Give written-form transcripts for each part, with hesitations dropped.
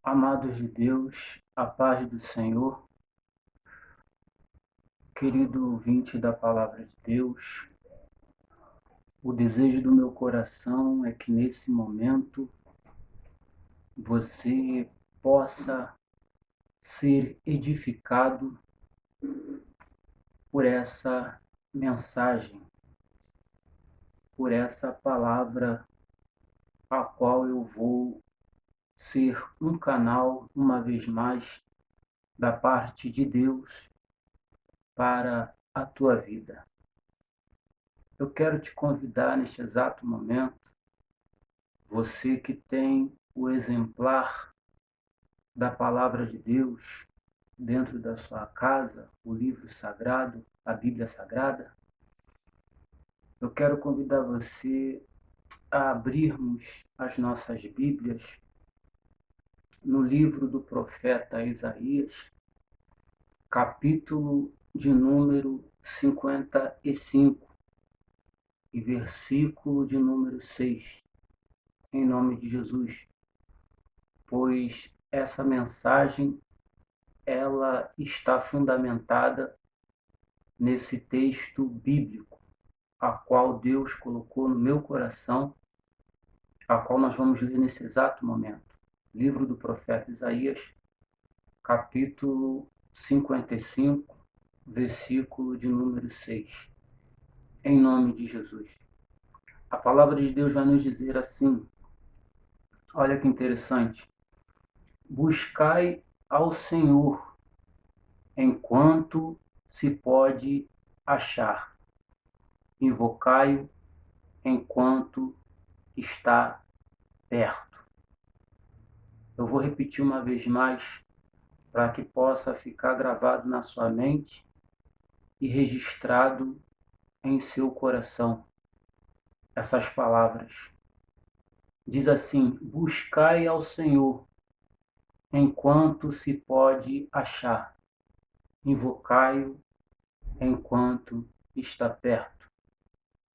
Amados de Deus, a paz do Senhor, querido ouvinte da Palavra de Deus, o desejo do meu coração é que nesse momento você possa ser edificado por essa mensagem, por essa palavra a qual eu vou ser um canal, uma vez mais, da parte de Deus para a tua vida. Eu quero te convidar neste exato momento, você que tem o exemplar da Palavra de Deus dentro da sua casa, o livro sagrado, a Bíblia Sagrada, eu quero convidar você a abrirmos as nossas Bíblias no livro do profeta Isaías, capítulo de número 55 e versículo de número 6, em nome de Jesus, pois essa mensagem ela está fundamentada nesse texto bíblico, a qual Deus colocou no meu coração, a qual nós vamos ler nesse exato momento. Livro do profeta Isaías, capítulo 55, versículo de número 6. Em nome de Jesus. A palavra de Deus vai nos dizer assim, olha que interessante: buscai ao Senhor enquanto se pode achar, invocai-o enquanto está perto. Eu vou repetir uma vez mais para que possa ficar gravado na sua mente e registrado em seu coração essas palavras. Diz assim: buscai ao Senhor enquanto se pode achar, invocai-o enquanto está perto.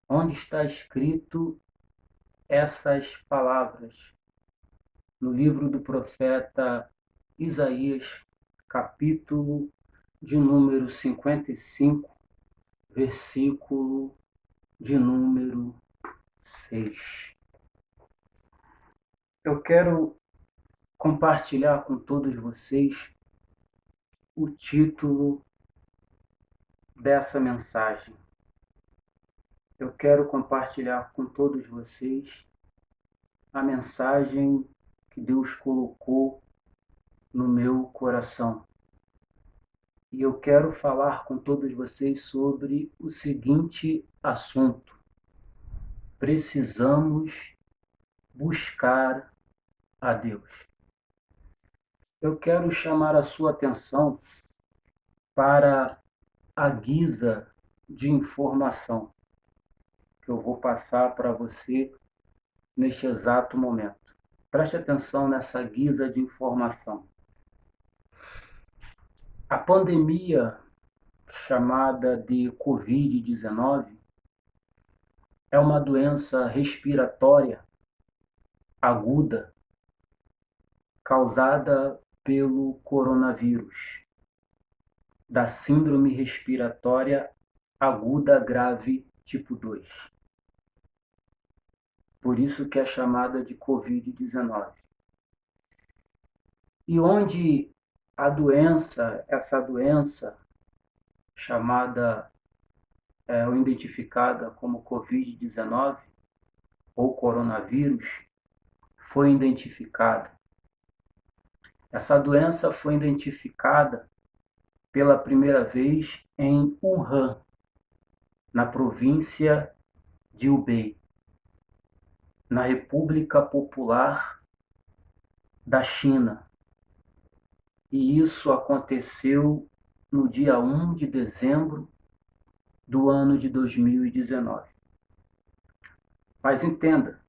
Onde está escrito essas palavras? No livro do profeta Isaías, capítulo de número 55, versículo de número 6. Eu quero compartilhar com todos vocês o título dessa mensagem. Eu quero compartilhar com todos vocês a mensagem que Deus colocou no meu coração. E eu quero falar com todos vocês sobre o seguinte assunto: precisamos buscar a Deus. Eu quero chamar a sua atenção para a guisa de informação que eu vou passar para você neste exato momento. Preste atenção nessa guisa de informação. A pandemia chamada de Covid-19 é uma doença respiratória aguda causada pelo coronavírus, da síndrome respiratória aguda grave tipo 2. Por isso que é chamada de Covid-19. E onde essa doença chamada ou identificada como Covid-19 ou coronavírus foi identificada. Essa doença foi identificada pela primeira vez em Wuhan, na província de Hubei, na República Popular da China. E isso aconteceu no dia 1 de dezembro do ano de 2019. Mas entenda,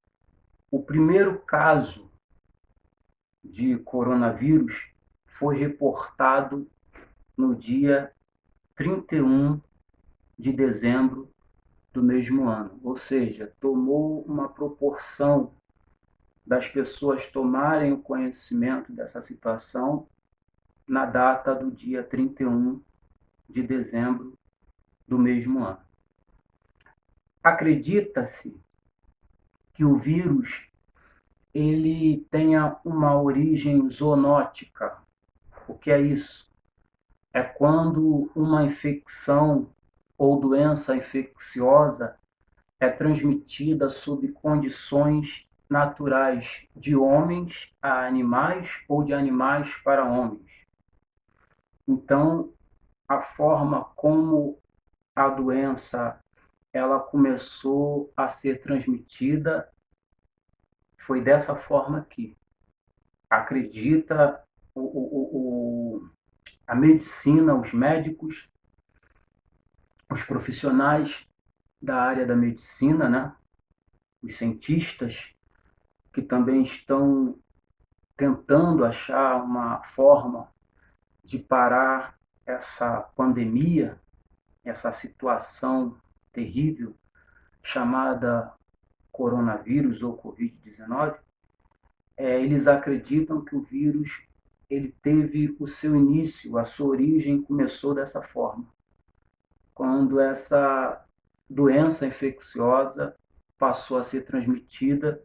o primeiro caso de coronavírus foi reportado no dia 31 de dezembro do mesmo ano, ou seja, tomou uma proporção das pessoas tomarem o conhecimento dessa situação na data do dia 31 de dezembro do mesmo ano. Acredita-se que o vírus ele tenha uma origem zoonótica. O que é isso? É quando uma infecção ou doença infecciosa é transmitida sob condições naturais de homens a animais ou de animais para homens. Então, a forma como a doença ela começou a ser transmitida foi dessa forma aqui. Acredita a medicina, os médicos, os profissionais da área da medicina, né? Os cientistas, que também estão tentando achar uma forma de parar essa pandemia, essa situação terrível chamada coronavírus ou Covid-19, eles acreditam que o vírus ele teve o seu início, a sua origem começou dessa forma, quando essa doença infecciosa passou a ser transmitida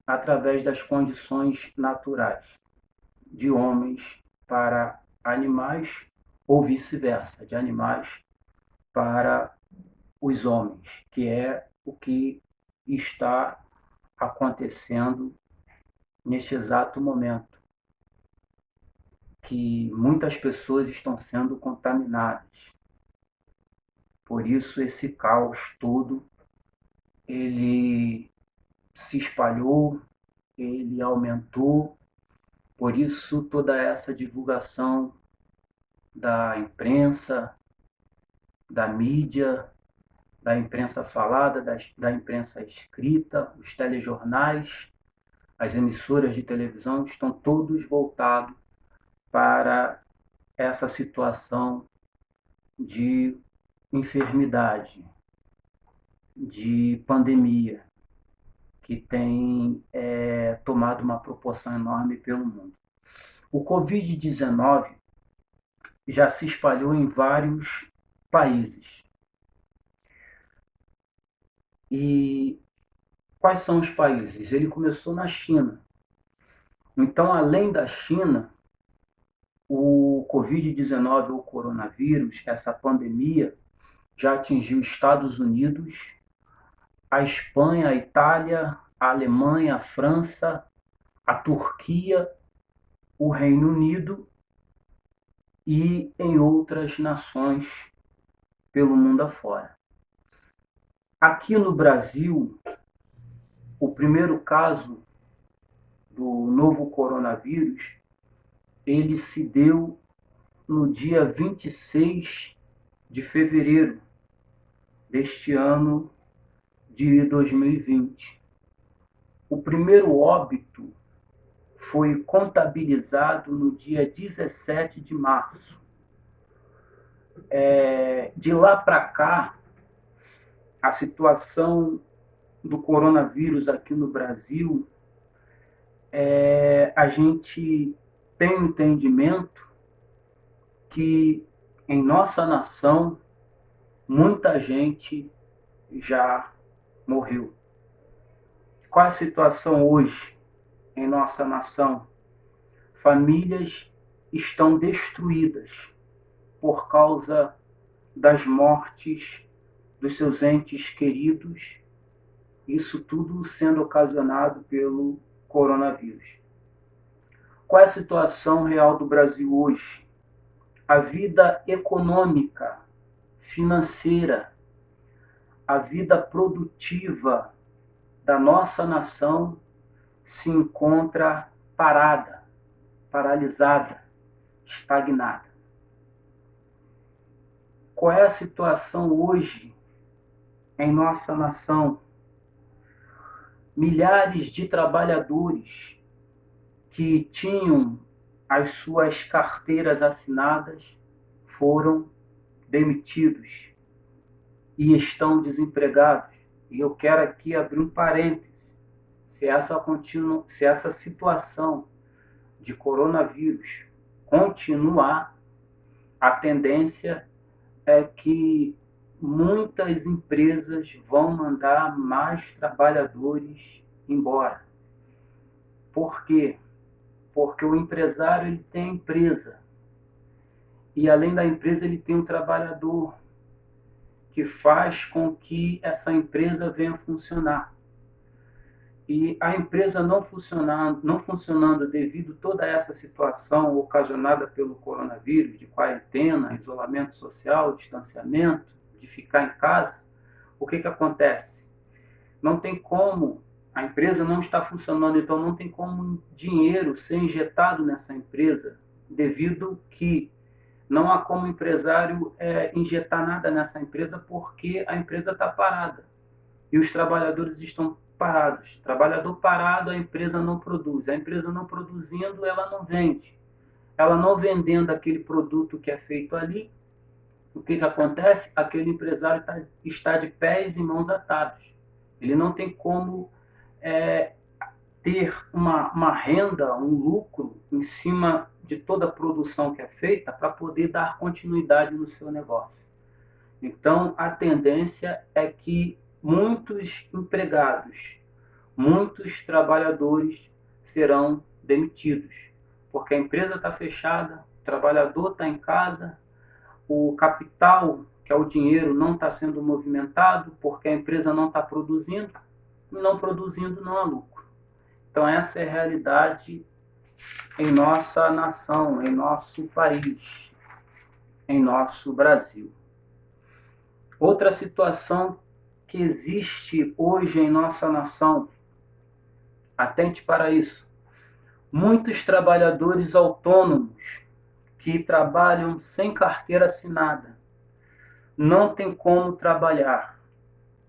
através das condições naturais, de homens para animais ou vice-versa, de animais para os homens, que é o que está acontecendo neste exato momento, que muitas pessoas estão sendo contaminadas. Por isso esse caos todo, ele se espalhou, ele aumentou, por isso toda essa divulgação da imprensa, da mídia, da imprensa falada, da imprensa escrita, os telejornais, as emissoras de televisão estão todos voltados para essa situação de enfermidade, de pandemia, que tem tomado uma proporção enorme pelo mundo. O Covid-19 já se espalhou em vários países. E quais são os países? Ele começou na China. Então, além da China, o Covid-19 ou coronavírus, essa pandemia, já atingiu Estados Unidos, a Espanha, a Itália, a Alemanha, a França, a Turquia, o Reino Unido e em outras nações pelo mundo afora. Aqui no Brasil, o primeiro caso do novo coronavírus, ele se deu no dia 26 de fevereiro deste ano de 2020. O primeiro óbito foi contabilizado no dia 17 de março. De lá para cá, a situação do coronavírus aqui no Brasil, a gente tem um entendimento que em nossa nação muita gente já morreu. Qual é a situação hoje em nossa nação? Famílias estão destruídas por causa das mortes dos seus entes queridos, isso tudo sendo ocasionado pelo coronavírus. Qual é a situação real do Brasil hoje? A vida econômica, financeira, a vida produtiva da nossa nação se encontra parada, paralisada, estagnada. Qual é a situação hoje em nossa nação? Milhares de trabalhadores que tinham as suas carteiras assinadas foram demitidos e estão desempregados. E eu quero aqui abrir um parêntese. se essa situação de coronavírus continuar, a tendência é que muitas empresas vão mandar mais trabalhadores embora. Por quê? Porque o empresário ele tem a empresa. E além da empresa ele tem um trabalhador que faz com que essa empresa venha funcionar. E a empresa não funcionando devido a toda essa situação ocasionada pelo coronavírus, de quarentena, isolamento social, distanciamento, de ficar em casa, o que acontece? Não tem como, a empresa não está funcionando, então não tem como dinheiro ser injetado nessa empresa, devido que não há como o empresário injetar nada nessa empresa porque a empresa está parada e os trabalhadores estão parados. Trabalhador parado, a empresa não produz. A empresa não produzindo, ela não vende. Ela não vendendo aquele produto que é feito ali, o que acontece? Aquele empresário está de pés e mãos atados. Ele não tem como ter uma renda, um lucro em cima de toda a produção que é feita para poder dar continuidade no seu negócio. Então, a tendência é que muitos empregados, muitos trabalhadores serão demitidos, porque a empresa está fechada, o trabalhador está em casa, o capital, que é o dinheiro, não está sendo movimentado, porque a empresa não está produzindo, e não produzindo não há lucro. Então, essa é a realidade em nossa nação, em nosso país, em nosso Brasil. Outra situação que existe hoje em nossa nação, atente para isso, muitos trabalhadores autônomos que trabalham sem carteira assinada não tem como trabalhar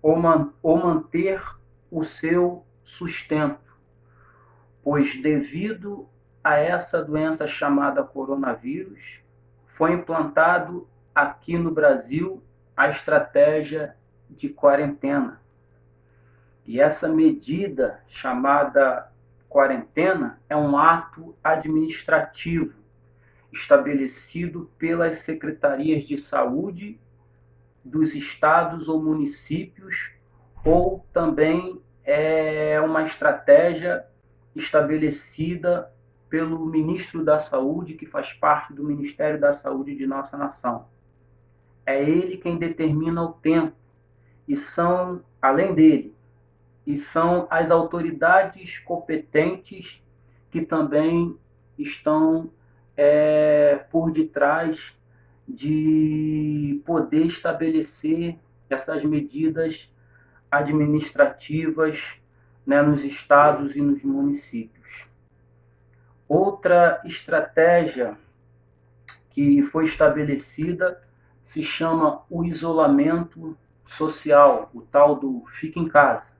ou manter o seu sustento, pois devido a essa doença chamada coronavírus, foi implantado aqui no Brasil a estratégia de quarentena. E essa medida chamada quarentena é um ato administrativo estabelecido pelas secretarias de saúde dos estados ou municípios, ou também é uma estratégia estabelecida pelo ministro da Saúde, que faz parte do Ministério da Saúde de nossa nação. É ele quem determina o tempo, e são, além dele, e são as autoridades competentes que também estão por detrás de poder estabelecer essas medidas administrativas, né, nos estados e nos municípios. Outra estratégia que foi estabelecida se chama o isolamento social, o tal do fica em casa.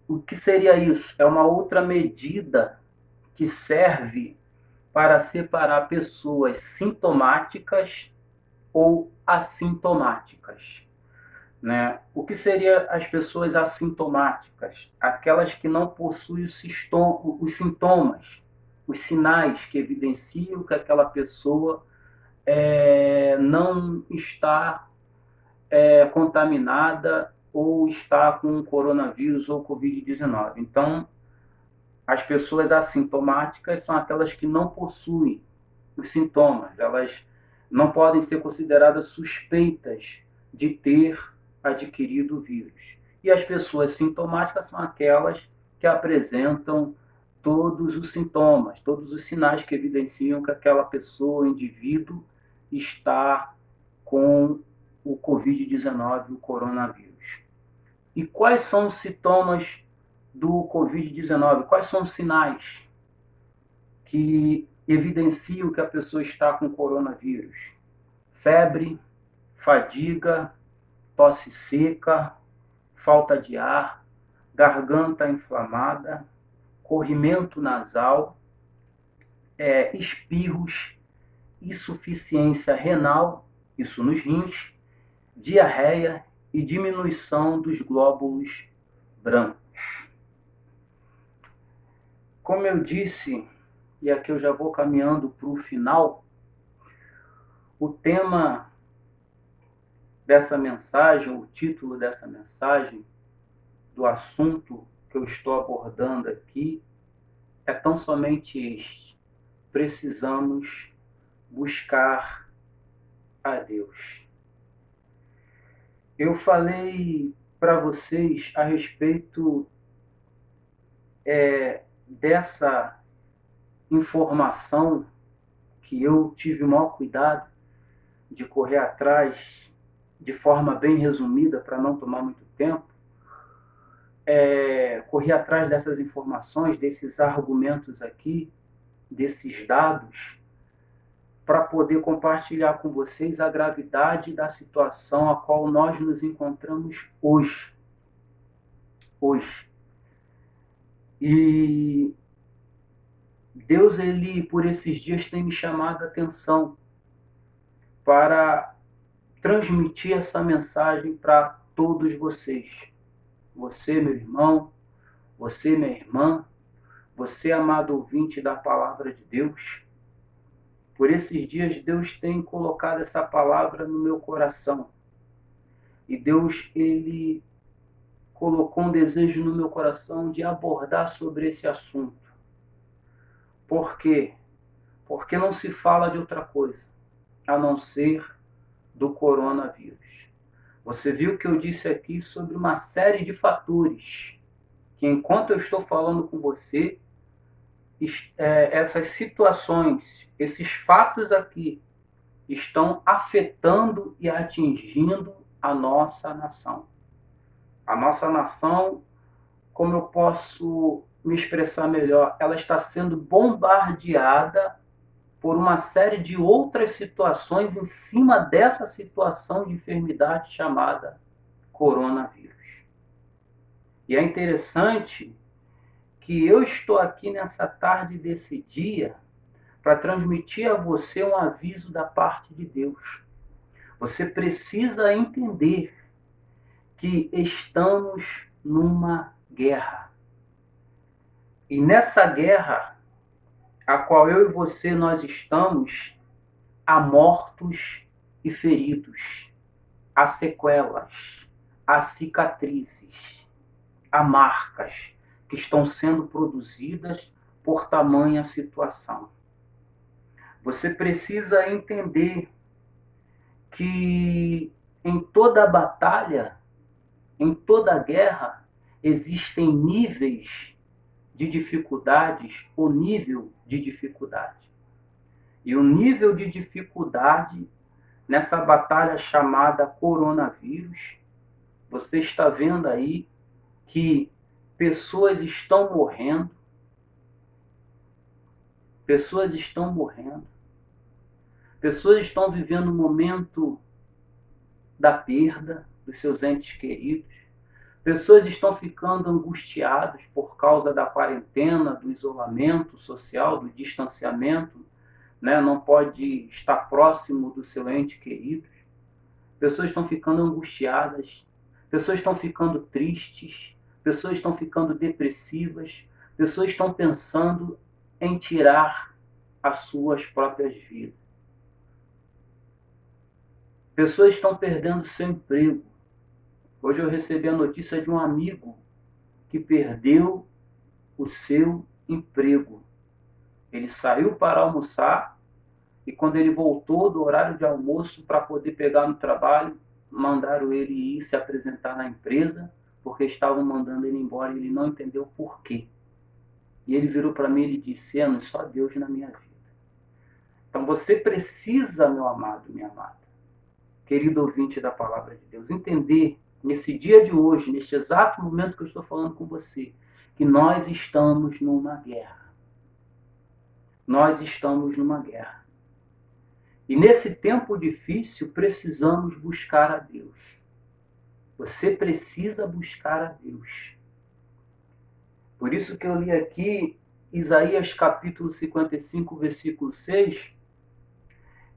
O que seria isso? É uma outra medida que serve para separar pessoas sintomáticas ou assintomáticas. Né? O que seriam as pessoas assintomáticas? Aquelas que não possuem os sintomas, os sinais que evidenciam que aquela pessoa não está contaminada ou está com coronavírus ou Covid-19. Então, as pessoas assintomáticas são aquelas que não possuem os sintomas, elas não podem ser consideradas suspeitas de ter adquirido o vírus. E as pessoas sintomáticas são aquelas que apresentam todos os sintomas, todos os sinais que evidenciam que aquela pessoa, o indivíduo, está com o Covid-19, o coronavírus. E quais são os sintomas do Covid-19? Quais são os sinais que evidenciam que a pessoa está com coronavírus? Febre, fadiga, tosse seca, falta de ar, garganta inflamada, corrimento nasal, espirros, insuficiência renal, isso nos rins, diarreia e diminuição dos glóbulos brancos. Como eu disse, e aqui eu já vou caminhando para o final, o tema dessa mensagem, o título dessa mensagem, do assunto que eu estou abordando aqui, é tão somente este: precisamos buscar a Deus. Eu falei para vocês a respeito dessa informação que eu tive o maior cuidado de correr atrás de forma bem resumida, para não tomar muito tempo. Correr atrás dessas informações, desses argumentos aqui, desses dados, para poder compartilhar com vocês a gravidade da situação a qual nós nos encontramos hoje. E Deus, ele, por esses dias, tem me chamado a atenção para transmitir essa mensagem para todos vocês. Você, meu irmão, você, minha irmã, você, amado ouvinte da palavra de Deus. Por esses dias, Deus tem colocado essa palavra no meu coração. E Deus, ele colocou um desejo no meu coração de abordar sobre esse assunto. Por quê? Porque não se fala de outra coisa, a não ser do coronavírus. Você viu que eu disse aqui sobre uma série de fatores que, enquanto eu estou falando com você, essas situações, esses fatos aqui, estão afetando e atingindo a nossa nação. A nossa nação, como eu posso me expressar melhor, ela está sendo bombardeada por uma série de outras situações em cima dessa situação de enfermidade chamada coronavírus. E é interessante que eu estou aqui nessa tarde desse dia para transmitir a você um aviso da parte de Deus. Você precisa entender que estamos numa guerra. E nessa guerra, a qual eu e você nós estamos, há mortos e feridos, há sequelas, há cicatrizes, há marcas que estão sendo produzidas por tamanha situação. Você precisa entender que em toda batalha, em toda guerra, existem níveis de dificuldades, o nível de dificuldade. E o nível de dificuldade nessa batalha chamada coronavírus, você está vendo aí que pessoas estão morrendo, pessoas estão vivendo o momento da perda dos seus entes queridos, pessoas estão ficando angustiadas por causa da quarentena, do isolamento social, do distanciamento, né? Não pode estar próximo do seu ente querido. Pessoas estão ficando angustiadas, pessoas estão ficando tristes, pessoas estão ficando depressivas, pessoas estão pensando em tirar as suas próprias vidas. Pessoas estão perdendo seu emprego. Hoje eu recebi a notícia de um amigo que perdeu o seu emprego. Ele saiu para almoçar e quando ele voltou do horário de almoço para poder pegar no trabalho, mandaram ele ir se apresentar na empresa porque estavam mandando ele embora e ele não entendeu o porquê. E ele virou para mim e disse: só Deus na minha vida. Então você precisa, meu amado, minha amada, querido ouvinte da palavra de Deus, entender nesse dia de hoje, neste exato momento que eu estou falando com você, que nós estamos numa guerra. Nós estamos numa guerra. E nesse tempo difícil, precisamos buscar a Deus. Você precisa buscar a Deus. Por isso que eu li aqui Isaías capítulo 55, versículo 6,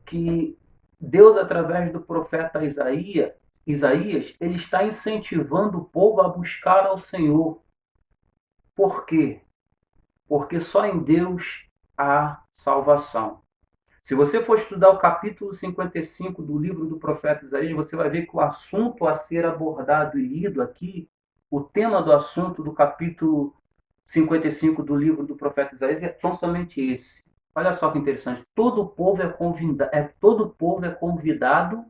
que Deus, através do profeta Isaías, ele está incentivando o povo a buscar ao Senhor. Por quê? porque só em Deus há salvação. Se você for estudar o capítulo 55 do livro do profeta Isaías, você vai ver que o assunto a ser abordado e lido aqui, o tema do assunto do capítulo 55 do livro do profeta Isaías é tão somente esse. Olha só que interessante. Todo povo é convidado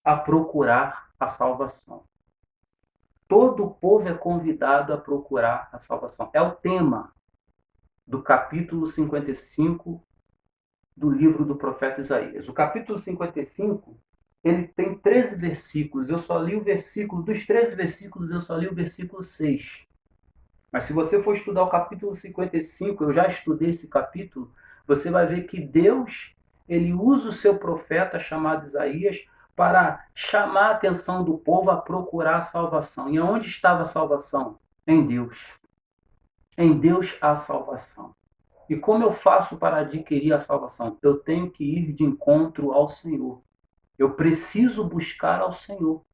a procurar a salvação. Todo povo é convidado a procurar a salvação. É o tema do capítulo 55 do livro do profeta Isaías. O capítulo 55, ele tem 13 versículos. Eu só li o versículo, dos 13 versículos, eu só li o versículo 6. Mas se você for estudar o capítulo 55, eu já estudei esse capítulo, você vai ver que Deus, ele usa o seu profeta chamado Isaías para chamar a atenção do povo a procurar a salvação. E onde estava a salvação? Em Deus. Em Deus há salvação. E como eu faço para adquirir a salvação? Eu tenho que ir de encontro ao Senhor. Eu preciso buscar ao Senhor.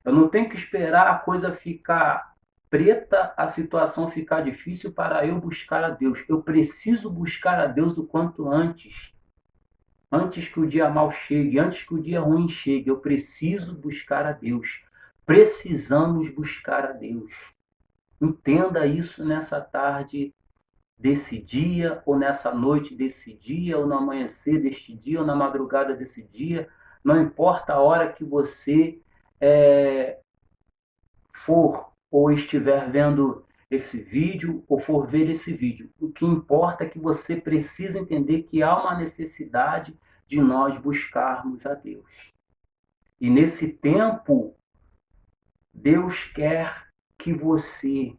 Eu não tenho que esperar a coisa ficar preta, a situação ficar difícil para eu buscar a Deus. Eu preciso buscar a Deus o quanto antes. Antes que o dia mal chegue, antes que o dia ruim chegue, eu preciso buscar a Deus. Precisamos buscar a Deus. Entenda isso nessa tarde desse dia, ou nessa noite desse dia, ou no amanhecer deste dia, ou na madrugada desse dia. Não importa a hora que você for ou estiver vendo esse vídeo ou for ver esse vídeo. O que importa é que você precisa entender que há uma necessidade de nós buscarmos a Deus. E nesse tempo, Deus quer que você,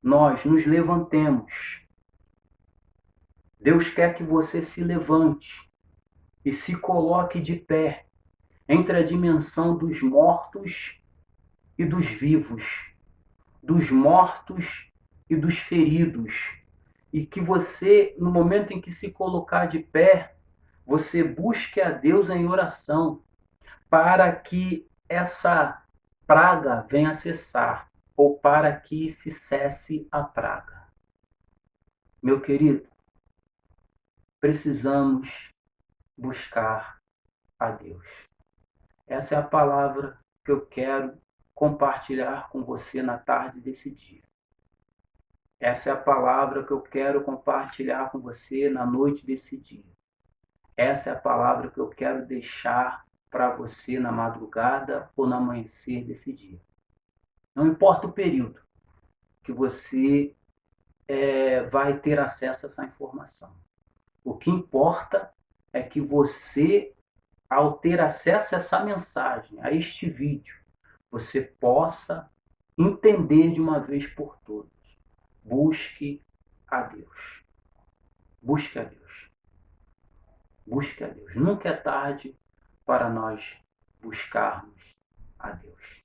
nós nos levantemos. Deus quer que você se levante e se coloque de pé entre a dimensão dos mortos e dos vivos, dos mortos e dos feridos. E que você, no momento em que se colocar de pé, você busque a Deus em oração para que essa praga venha a cessar, ou para que se cesse a praga. Meu querido, precisamos buscar a Deus. Essa é a palavra que eu quero compartilhar com você na tarde desse dia. Essa é a palavra que eu quero compartilhar com você na noite desse dia. Essa é a palavra que eu quero deixar para você na madrugada ou no amanhecer desse dia. Não importa o período que você vai ter acesso a essa informação. O que importa é que você, ao ter acesso a essa mensagem, a este vídeo, você possa entender de uma vez por todas. Busque a Deus. Busque a Deus. Busque a Deus. Nunca é tarde para nós buscarmos a Deus.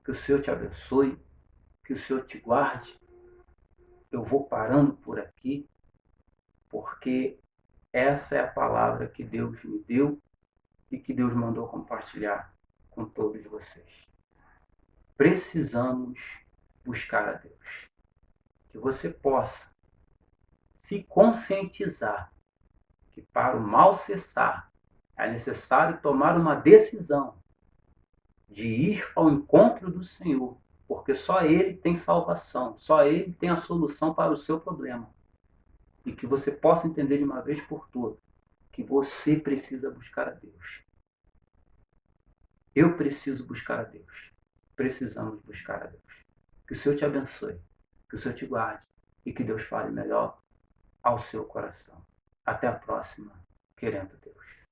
Que o Senhor te abençoe, que o Senhor te guarde. Eu vou parando por aqui, porque essa é a palavra que Deus me deu e que Deus mandou compartilhar com todos vocês. Precisamos buscar a Deus. Que você possa se conscientizar que para o mal cessar é necessário tomar uma decisão de ir ao encontro do Senhor, porque só Ele tem salvação, só Ele tem a solução para o seu problema. E que você possa entender de uma vez por todas que você precisa buscar a Deus. Eu preciso buscar a Deus. Precisamos buscar a Deus. Que o Senhor te abençoe, que o Senhor te guarde e que Deus fale melhor ao seu coração. Até a próxima, querendo Deus.